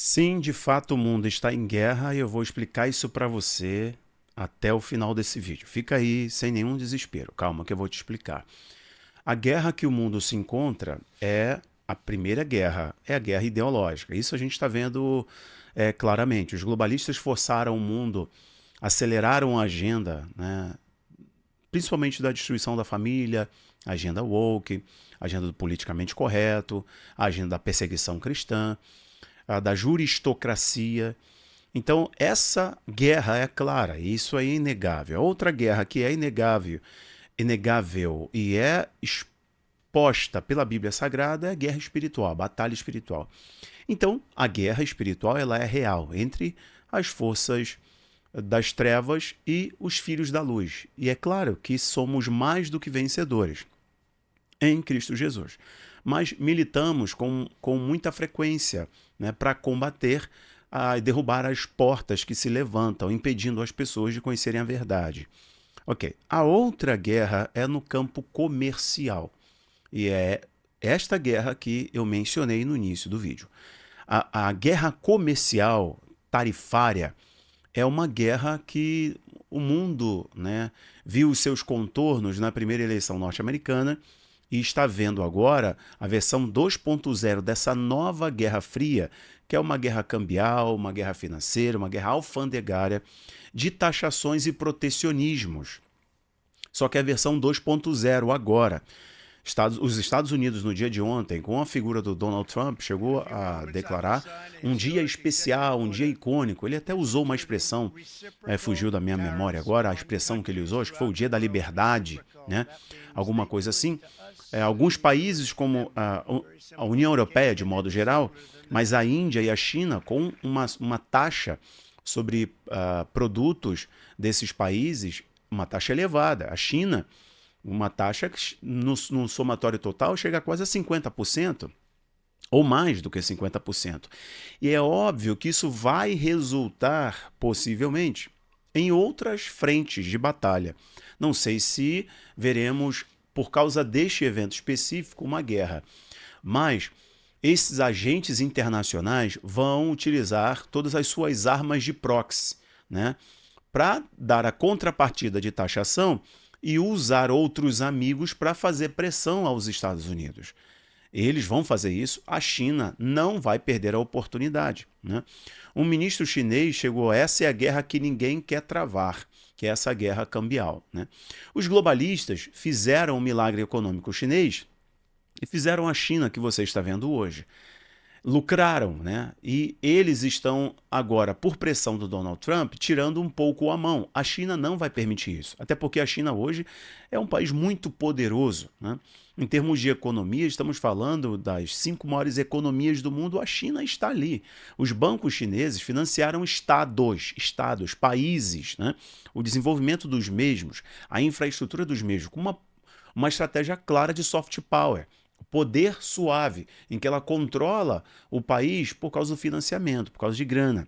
Sim, de fato o mundo está em guerra e eu vou explicar isso para você até o final desse vídeo. Fica aí sem nenhum desespero, calma que eu vou te explicar. A guerra que o mundo se encontra é a primeira guerra, é a guerra ideológica. Isso a gente está vendo claramente. Os globalistas forçaram o mundo, aceleraram a agenda, né, principalmente da destruição da família, a agenda woke, a agenda do politicamente correto, a agenda da perseguição cristã, a da juristocracia. Então, essa guerra é clara, isso é inegável. A outra guerra que é inegável e é exposta pela Bíblia Sagrada é a guerra espiritual, a batalha espiritual. Então, a guerra espiritual ela é real entre as forças das trevas e os filhos da luz. E é claro que somos mais do que vencedores em Cristo Jesus. Mas militamos com muita frequência, né, para combater e derrubar as portas que se levantam, impedindo as pessoas de conhecerem a verdade. Ok, a outra guerra é no campo comercial. E é esta guerra que eu mencionei no início do vídeo. A guerra comercial tarifária é uma guerra que o mundo, né, viu os seus contornos na primeira eleição norte-americana e está vendo agora a versão 2.0 dessa nova Guerra Fria, que é uma guerra cambial, uma guerra financeira, uma guerra alfandegária, de taxações e protecionismos. Só que é a versão 2.0 agora. Os Estados Unidos, no dia de ontem, com a figura do Donald Trump, chegou a declarar um dia especial, um dia icônico. Ele até usou uma expressão, fugiu da minha memória agora, a expressão que ele usou, acho que foi o dia da liberdade, né? Alguma coisa assim. Alguns países, como a União Europeia, de modo geral, mas a Índia e a China, com uma taxa sobre produtos desses países, uma taxa elevada. A China, uma taxa que no somatório total chega a quase a 50%, ou mais do que 50%. E é óbvio que isso vai resultar, possivelmente, em outras frentes de batalha. Não sei se veremos, por causa deste evento específico, uma guerra, mas esses agentes internacionais vão utilizar todas as suas armas de proxy, né, para dar a contrapartida de taxação e usar outros amigos para fazer pressão aos Estados Unidos. Eles vão fazer isso, a China não vai perder a oportunidade, né? Um ministro chinês chegou, essa é a guerra que ninguém quer travar, que é essa guerra cambial, né? Os globalistas fizeram o milagre econômico chinês e fizeram a China que você está vendo hoje. Lucraram, né? E eles estão agora, por pressão do Donald Trump, tirando um pouco a mão. A China não vai permitir isso, até porque a China hoje é um país muito poderoso, né? Em termos de economia, estamos falando das 5 maiores economias do mundo, a China está ali. Os bancos chineses financiaram estados, países, né? O desenvolvimento dos mesmos, a infraestrutura dos mesmos, com uma estratégia clara de soft power, poder suave, em que ela controla o país por causa do financiamento, por causa de grana.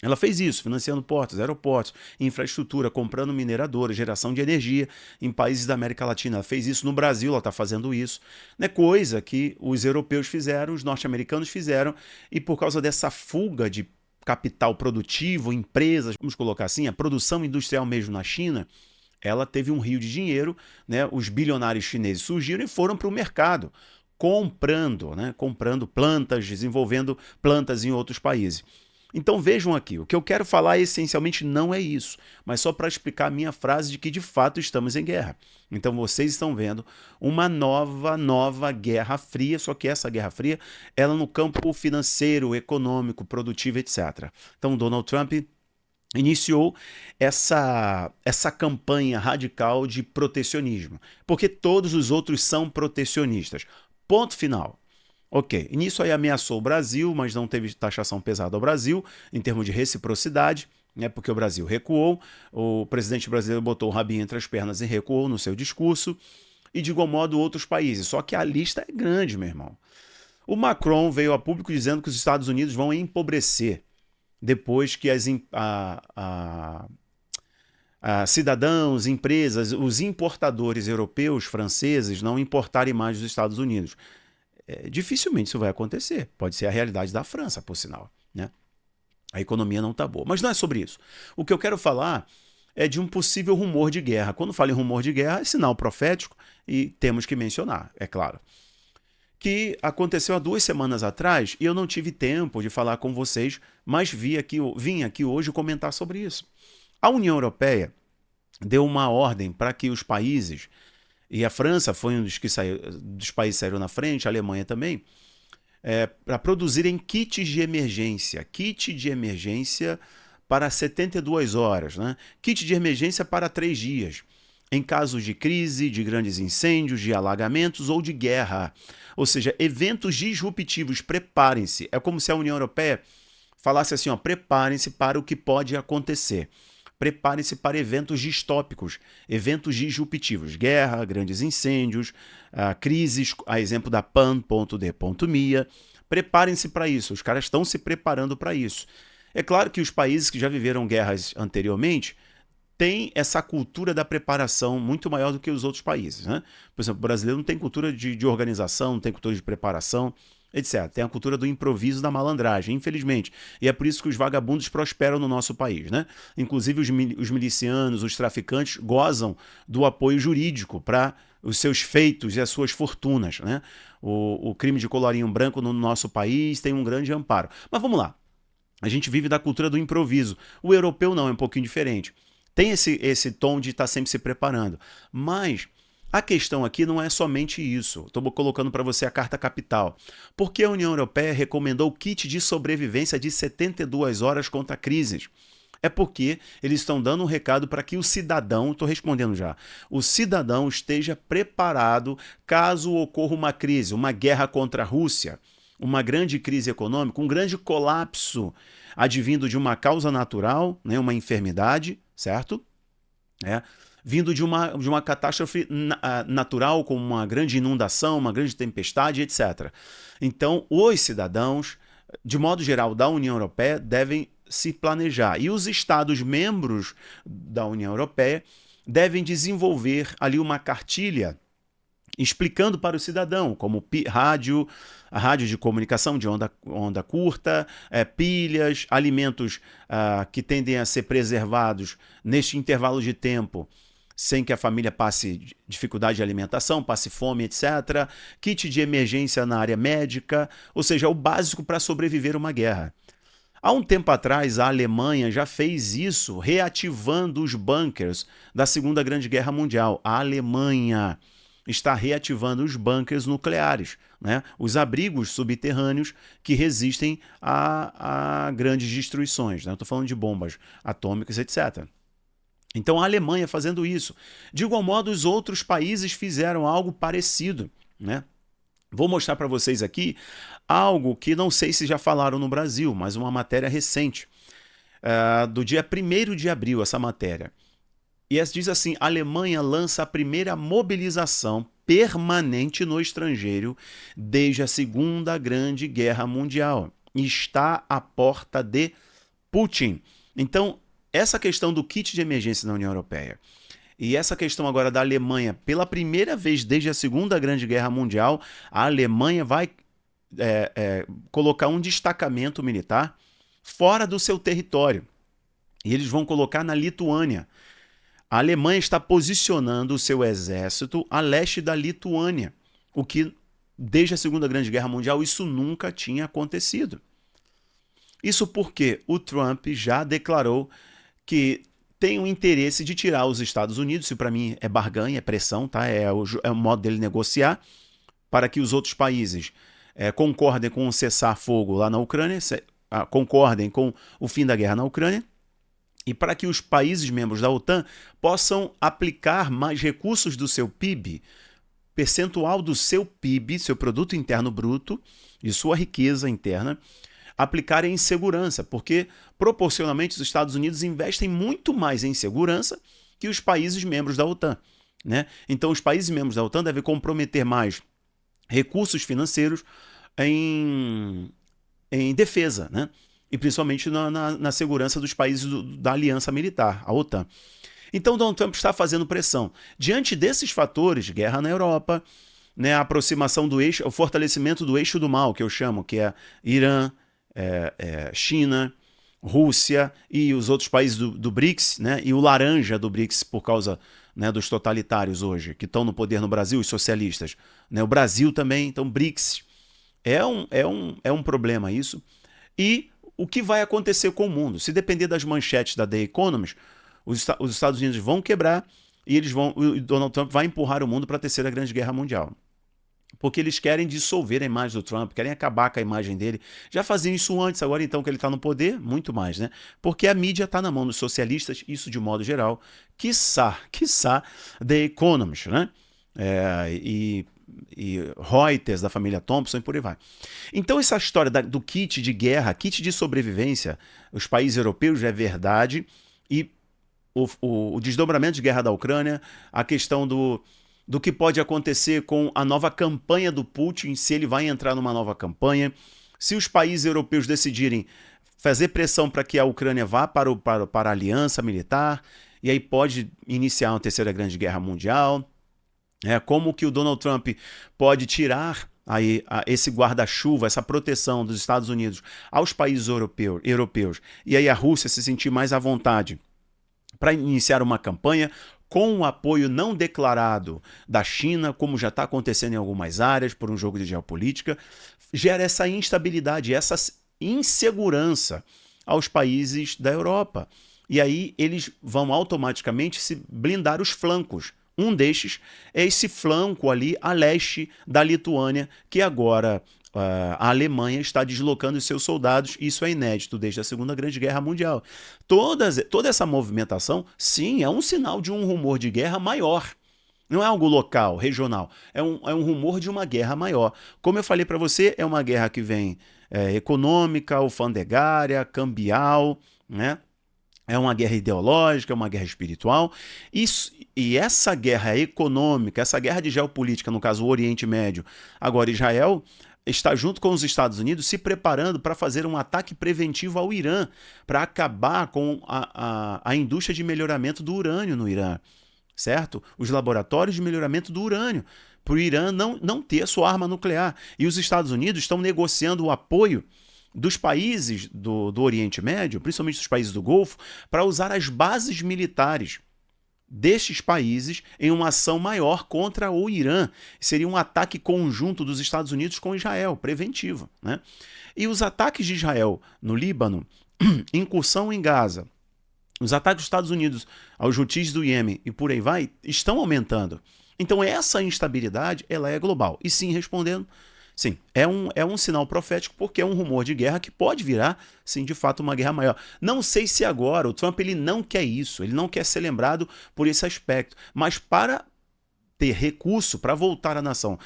Ela fez isso, financiando portos, aeroportos, infraestrutura, comprando mineradoras, geração de energia em países da América Latina. Ela fez isso no Brasil, ela está fazendo isso. Né? Coisa que os europeus fizeram, os norte-americanos fizeram, e por causa dessa fuga de capital produtivo, empresas, vamos colocar assim, a produção industrial mesmo na China, ela teve um rio de dinheiro, né? Os bilionários chineses surgiram e foram para o mercado, comprando, né? Comprando plantas, desenvolvendo plantas em outros países. Então vejam aqui, o que eu quero falar essencialmente não é isso, mas só para explicar a minha frase de que de fato estamos em guerra. Então vocês estão vendo uma nova Guerra Fria, só que essa Guerra Fria, ela no campo financeiro, econômico, produtivo, etc. Então Donald Trump iniciou essa campanha radical de protecionismo, porque todos os outros são protecionistas. Ponto final. Ok, nisso aí ameaçou o Brasil, mas não teve taxação pesada ao Brasil, em termos de reciprocidade, né, porque o Brasil recuou, o presidente brasileiro botou o rabinho entre as pernas e recuou no seu discurso, e de igual modo outros países. Só que a lista é grande, meu irmão. O Macron veio a público dizendo que os Estados Unidos vão empobrecer depois que cidadãos, empresas, os importadores europeus, franceses, não importarem mais dos Estados Unidos. Dificilmente isso vai acontecer. Pode ser a realidade da França, por sinal. né? A economia não está boa. Mas não é sobre isso. O que eu quero falar é de um possível rumor de guerra. Quando falo em rumor de guerra, é sinal profético e temos que mencionar, é claro. Que aconteceu há 2 semanas atrás e eu não tive tempo de falar com vocês, mas vim aqui hoje comentar sobre isso. A União Europeia deu uma ordem para que os países, e a França foi um dos países que saíram na frente, a Alemanha também, para produzirem kits de emergência. Kit de emergência para 72 horas, né? Kit de emergência para 3 dias. Em casos de crise, de grandes incêndios, de alagamentos ou de guerra. Ou seja, eventos disruptivos, preparem-se. É como se a União Europeia falasse assim, ó, preparem-se para o que pode acontecer. Preparem-se para eventos distópicos, eventos disruptivos, guerra, grandes incêndios, crises, a exemplo da Pan.D.Mia. Preparem-se para isso, os caras estão se preparando para isso. É claro que os países que já viveram guerras anteriormente têm essa cultura da preparação muito maior do que os outros países, né? Por exemplo, o brasileiro não tem cultura de organização, não tem cultura de preparação, etc. Tem a cultura do improviso, da malandragem, infelizmente. E é por isso que os vagabundos prosperam no nosso país, né? Inclusive os milicianos, os traficantes gozam do apoio jurídico para os seus feitos e as suas fortunas, né? O crime de colarinho branco no nosso país tem um grande amparo. Mas vamos lá. A gente vive da cultura do improviso. O europeu não, é um pouquinho diferente. Tem esse tom de estar sempre se preparando. Mas a questão aqui não é somente isso. Estou colocando para você a carta capital. Por que a União Europeia recomendou o kit de sobrevivência de 72 horas contra crises? É porque eles estão dando um recado para que o cidadão, estou respondendo já, o cidadão esteja preparado caso ocorra uma crise, uma guerra contra a Rússia, uma grande crise econômica, um grande colapso advindo de uma causa natural, né, uma enfermidade, certo? Vindo de uma catástrofe natural, como uma grande inundação, uma grande tempestade, etc. Então, os cidadãos, de modo geral, da União Europeia, devem se planejar. E os Estados-membros da União Europeia devem desenvolver ali uma cartilha explicando para o cidadão, como a rádio de comunicação de onda curta, pilhas, alimentos que tendem a ser preservados neste intervalo de tempo, sem que a família passe dificuldade de alimentação, passe fome, etc. Kit de emergência na área médica, ou seja, o básico para sobreviver uma guerra. Há um tempo atrás, a Alemanha já fez isso, reativando os bunkers da Segunda Grande Guerra Mundial. A Alemanha está reativando os bunkers nucleares, né? Os abrigos subterrâneos que resistem a grandes destruições, né? Estou falando de bombas atômicas, etc. Então a Alemanha fazendo isso. De igual modo, os outros países fizeram algo parecido, né? Vou mostrar para vocês aqui algo que não sei se já falaram no Brasil, mas uma matéria recente, do dia 1º de abril, essa matéria. E diz assim, a Alemanha lança a primeira mobilização permanente no estrangeiro desde a Segunda Grande Guerra Mundial. Está à porta de Putin. Então, essa questão do kit de emergência na União Europeia e essa questão agora da Alemanha, pela primeira vez desde a Segunda Grande Guerra Mundial, a Alemanha vai colocar um destacamento militar fora do seu território. E eles vão colocar na Lituânia. A Alemanha está posicionando o seu exército a leste da Lituânia, o que, desde a Segunda Grande Guerra Mundial, isso nunca tinha acontecido. Isso porque o Trump já declarou que tem o interesse de tirar os Estados Unidos, isso para mim é barganha, é pressão, tá? É o modo dele negociar, para que os outros países concordem com o cessar-fogo lá na Ucrânia, concordem com o fim da guerra na Ucrânia, e para que os países membros da OTAN possam aplicar mais recursos do seu PIB, percentual do seu PIB, seu Produto Interno Bruto, e sua riqueza interna, aplicarem em segurança, porque proporcionalmente os Estados Unidos investem muito mais em segurança que os países membros da OTAN, né? Então os países membros da OTAN devem comprometer mais recursos financeiros em defesa, né? E principalmente na segurança dos países da aliança militar, a OTAN. Então Donald Trump está fazendo pressão. Diante desses fatores, guerra na Europa, né, a aproximação do eixo, o fortalecimento do eixo do mal, que eu chamo, que é Irã, China, Rússia e os outros países do BRICS, né? E o laranja do BRICS por causa, né, dos totalitários hoje, que estão no poder no Brasil, os socialistas. Né? O Brasil também, então BRICS. É um problema isso. E o que vai acontecer com o mundo? Se depender das manchetes da The Economist, os Estados Unidos vão quebrar e o Donald Trump vai empurrar o mundo para a Terceira Grande Guerra Mundial. Porque eles querem dissolver a imagem do Trump, querem acabar com a imagem dele. Já faziam isso antes, agora então que ele está no poder, muito mais, né? Porque a mídia está na mão dos socialistas, isso de modo geral. Quiçá The Economist, né? E Reuters, da família Thompson e por aí vai. Então essa história do kit de guerra, kit de sobrevivência, os países europeus é verdade, e o desdobramento de guerra da Ucrânia, a questão do que pode acontecer com a nova campanha do Putin, se ele vai entrar numa nova campanha, se os países europeus decidirem fazer pressão para que a Ucrânia vá para a aliança militar, e aí pode iniciar uma Terceira Grande Guerra Mundial. Como que o Donald Trump pode tirar aí esse guarda-chuva, essa proteção dos Estados Unidos aos países europeus, e aí a Rússia se sentir mais à vontade para iniciar uma campanha com o apoio não declarado da China, como já está acontecendo em algumas áreas, por um jogo de geopolítica, gera essa instabilidade, essa insegurança aos países da Europa. E aí eles vão automaticamente se blindar os flancos. Um destes é esse flanco ali a leste da Lituânia, que agora a Alemanha está deslocando os seus soldados. Isso é inédito desde a Segunda Grande Guerra Mundial. Toda essa movimentação, sim, é um sinal de um rumor de guerra maior. Não é algo local, regional. É um rumor de uma guerra maior. Como eu falei para você, é uma guerra que vem econômica, alfandegária, cambial, né? É uma guerra ideológica, é uma guerra espiritual. E essa guerra econômica, essa guerra de geopolítica, no caso o Oriente Médio, agora Israel, está junto com os Estados Unidos se preparando para fazer um ataque preventivo ao Irã, para acabar com a indústria de melhoramento do urânio no Irã, certo? Os laboratórios de melhoramento do urânio, para o Irã não ter sua arma nuclear. E os Estados Unidos estão negociando o apoio dos países do Oriente Médio, principalmente dos países do Golfo, para usar as bases militares destes países em uma ação maior contra o Irã. Seria um ataque conjunto dos Estados Unidos com Israel, preventivo, né? E os ataques de Israel no Líbano, incursão em Gaza, os ataques dos Estados Unidos aos Houthis do Iêmen e por aí vai, estão aumentando. Então essa instabilidade, ela é global. E sim, respondendo, sim, é um sinal profético, porque é um rumor de guerra que pode virar, sim, de fato, uma guerra maior. Não sei se agora, o Trump ele não quer isso, ele não quer ser lembrado por esse aspecto, mas para ter recurso para voltar a nação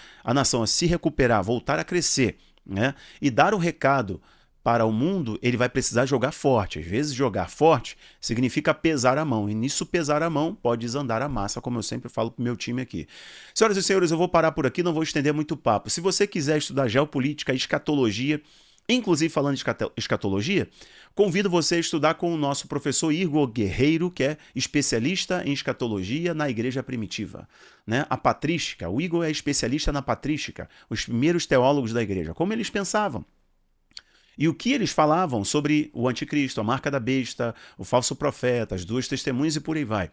a se recuperar, voltar a crescer, né, e dar o recado para o mundo, ele vai precisar jogar forte. Às vezes jogar forte significa pesar a mão, e nisso pesar a mão pode desandar a massa, como eu sempre falo para o meu time aqui. Senhoras e senhores, eu vou parar por aqui, não vou estender muito papo. Se você quiser estudar geopolítica, escatologia, inclusive falando de escatologia, convido você a estudar com o nosso professor Igor Guerreiro, que é especialista em escatologia na Igreja Primitiva, né? A patrística, o Igor é especialista na patrística, os primeiros teólogos da igreja, como eles pensavam. E o que eles falavam sobre o anticristo, a marca da besta, o falso profeta, as duas testemunhas e por aí vai.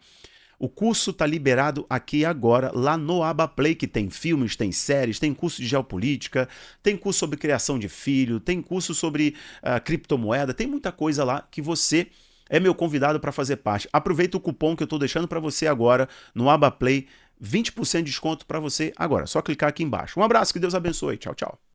O curso está liberado aqui agora, lá no Abaplay, que tem filmes, tem séries, tem curso de geopolítica, tem curso sobre criação de filho, tem curso sobre criptomoeda, tem muita coisa lá que você é meu convidado para fazer parte. Aproveita o cupom que eu estou deixando para você agora no Abaplay, 20% de desconto para você agora. Só clicar aqui embaixo. Um abraço, que Deus abençoe. Tchau, tchau.